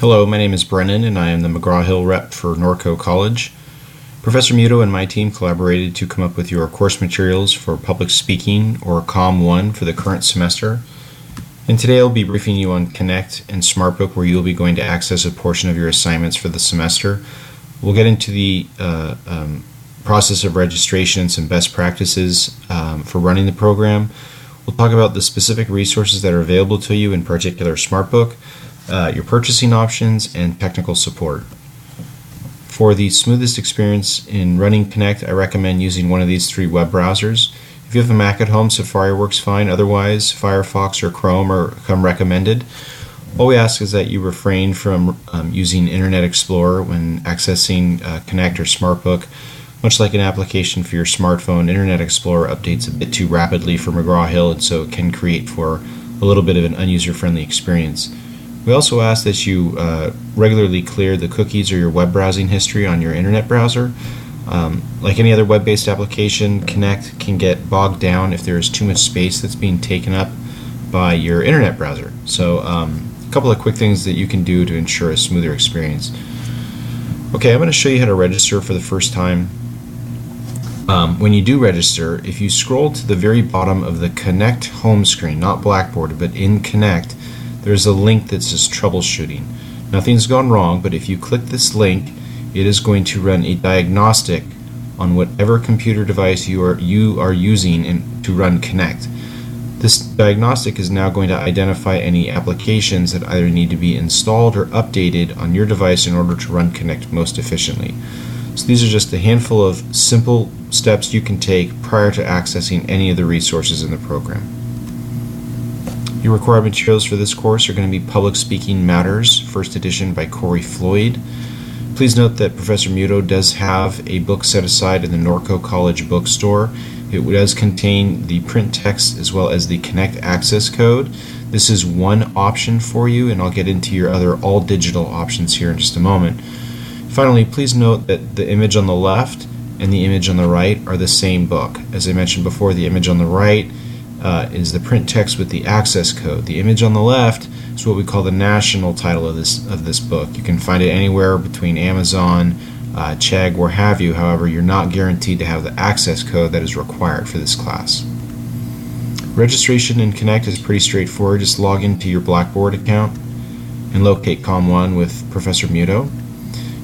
Hello, my name is Brennan and I am the McGraw-Hill rep for Norco College. Professor MUTO and my team collaborated to come up with your course materials for public speaking or COM 1 for the current semester. And today I'll be briefing you on Connect and SmartBook, where you'll be going to access a portion of your assignments for the semester. We'll get into the process of registration and some best practices for running the program. We'll talk about the specific resources that are available to you, in particular SmartBook, your purchasing options, and technical support. For the smoothest experience in running Connect, I recommend using one of these three web browsers. If you have a Mac at home, Safari works fine. Otherwise, Firefox or Chrome come recommended. All we ask is that you refrain from using Internet Explorer when accessing Connect or SmartBook. Much like an application for your smartphone, Internet Explorer updates a bit too rapidly for McGraw-Hill, and so it can create for a little bit of an unuser-friendly experience. We also ask that you regularly clear the cookies or your web browsing history on your internet browser. Like any other web-based application, Connect can get bogged down if there is too much space that's being taken up by your internet browser. So a couple of quick things that you can do to ensure a smoother experience. Okay, I'm going to show you how to register for the first time. When you do register, if you scroll to the very bottom of the Connect home screen, not Blackboard, but in Connect, there's a link that says troubleshooting. Nothing's gone wrong, but if you click this link, it is going to run a diagnostic on whatever computer device you are using to run Connect. This diagnostic is now going to identify any applications that either need to be installed or updated on your device in order to run Connect most efficiently. So these are just a handful of simple steps you can take prior to accessing any of the resources in the program. Your required materials for this course are going to be Public Speaking Matters, First Edition by Corey Floyd. Please note that Professor MUTO does have a book set aside in the Norco College bookstore. It does contain the print text as well as the Connect access code. This is one option for you, and I'll get into your other all-digital options here in just a moment. Finally, please note that the image on the left and the image on the right are the same book. As I mentioned before, the image on the right is the print text with the access code. The image on the left is what we call the national title of this book. You can find it anywhere between Amazon, Chegg, where have you. However, you're not guaranteed to have the access code that is required for this class. Registration in Connect is pretty straightforward. Just log into your Blackboard account and locate COM 1 with Professor MUTO.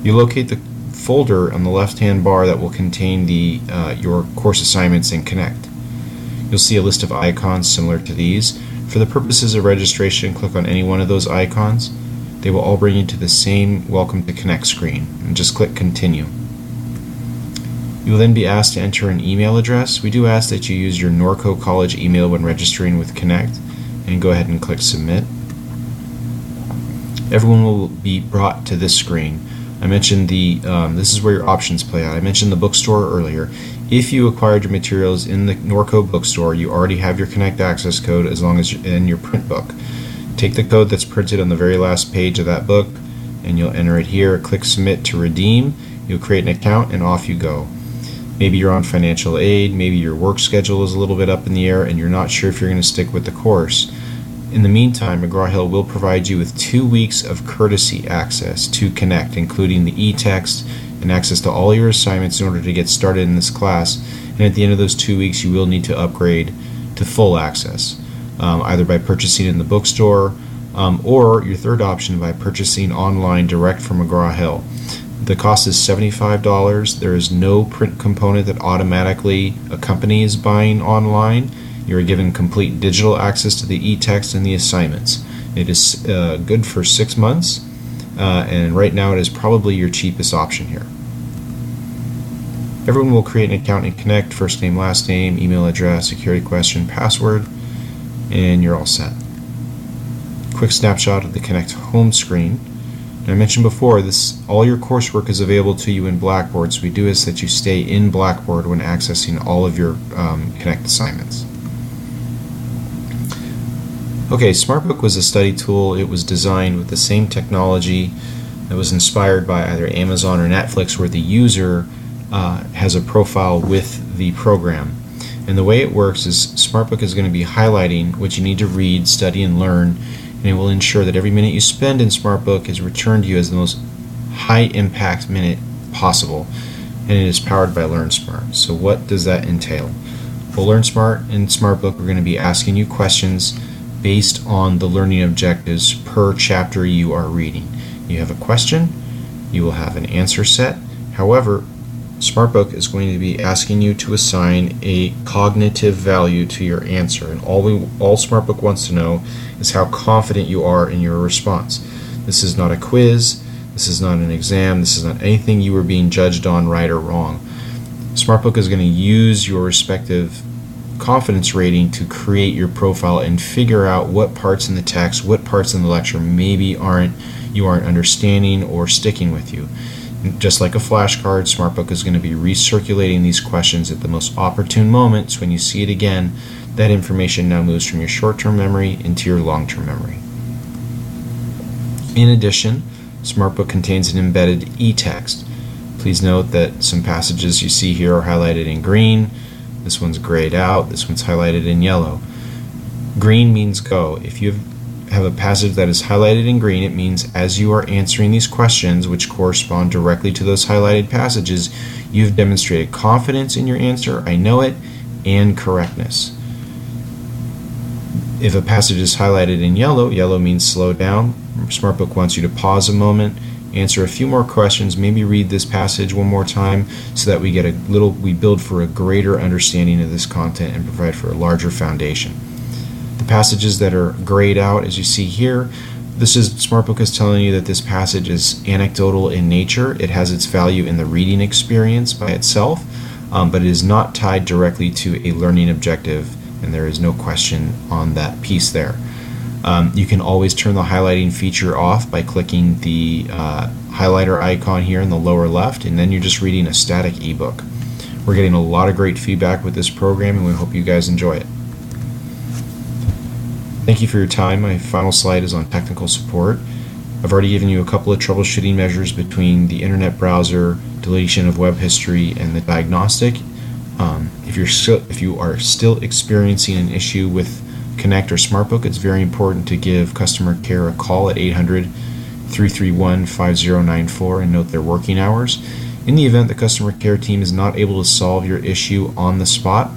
You locate the folder on the left-hand bar that will contain your course assignments in Connect. You'll see a list of icons similar to these. For the purposes of registration, click on any one of those icons. They will all bring you to the same Welcome to Connect screen, and just click Continue. You will then be asked to enter an email address. We do ask that you use your Norco College email when registering with Connect, and go ahead and click Submit. Everyone will be brought to this screen. I mentioned this is where your options play out. I mentioned the bookstore earlier. If you acquired your materials in the Norco bookstore, you already have your Connect access code as long as you're in your print book. Take the code that's printed on the very last page of that book, and you'll enter it here. Click Submit to redeem. You'll create an account, and off you go. Maybe you're on financial aid, maybe your work schedule is a little bit up in the air, and you're not sure if you're going to stick with the course. In the meantime, McGraw-Hill will provide you with 2 weeks of courtesy access to Connect, including the e-text and access to all your assignments in order to get started in this class. And at the end of those 2 weeks, you will need to upgrade to full access, either by purchasing in the bookstore or your third option by purchasing online direct from McGraw-Hill. The cost is $75. There is no print component that automatically accompanies buying online. You are given complete digital access to the e-text and the assignments. It is good for 6 months, and right now it is probably your cheapest option here. Everyone will create an account in Connect, first name, last name, email address, security question, password, and you're all set. Quick snapshot of the Connect home screen. And I mentioned before, all your coursework is available to you in Blackboard, so we do ask that you stay in Blackboard when accessing all of your Connect assignments. Okay, SmartBook was a study tool. It was designed with the same technology that was inspired by either Amazon or Netflix, where the user has a profile with the program. And the way it works is SmartBook is going to be highlighting what you need to read, study, and learn and it will ensure that every minute you spend in SmartBook is returned to you as the most high impact minute possible, and it is powered by LearnSmart. So what does that entail? Well, LearnSmart and SmartBook are going to be asking you questions based on the learning objectives per chapter you are reading. You have a question, you will have an answer set. However, SmartBook is going to be asking you to assign a cognitive value to your answer, and all SmartBook wants to know is how confident you are in your response. This is not a quiz, this is not an exam, this is not anything you are being judged on right or wrong. SmartBook is going to use your respective confidence rating to create your profile and figure out what parts in the text, what parts in the lecture maybe you aren't understanding or sticking with you. And just like a flashcard, SmartBook is going to be recirculating these questions at the most opportune moments. When you see it again, that information now moves from your short-term memory into your long-term memory. In addition, SmartBook contains an embedded e-text. Please note that some passages you see here are highlighted in green. This one's grayed out. This one's highlighted in yellow. Green means go. If you have a passage that is highlighted in green, it means as you are answering these questions, which correspond directly to those highlighted passages, you've demonstrated confidence in your answer, I know it, and correctness. If a passage is highlighted in yellow, yellow means slow down. SmartBook wants you to pause a moment, answer a few more questions, maybe read this passage one more time so that we build for a greater understanding of this content and provide for a larger foundation. The passages that are grayed out, as you see here, SmartBook is telling you that this passage is anecdotal in nature. It has its value in the reading experience by itself, but it is not tied directly to a learning objective, and there is no question on that piece there. You can always turn the highlighting feature off by clicking the highlighter icon here in the lower left, and then you're just reading a static ebook. We're getting a lot of great feedback with this program, and we hope you guys enjoy it. Thank you for your time. My final slide is on technical support. I've already given you a couple of troubleshooting measures between the internet browser, deletion of web history, and the diagnostic. If you are still experiencing an issue with Connect or SmartBook, it's very important to give customer care a call at 800-331-5094 and note their working hours. In the event the customer care team is not able to solve your issue on the spot,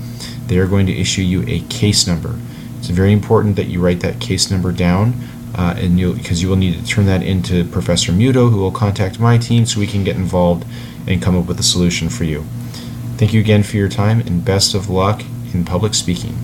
they are going to issue you a case number. It's very important that you write that case number down, because you will need to turn that into Professor MUTO, who will contact my team so we can get involved and come up with a solution for you. Thank you again for your time, and best of luck in public speaking.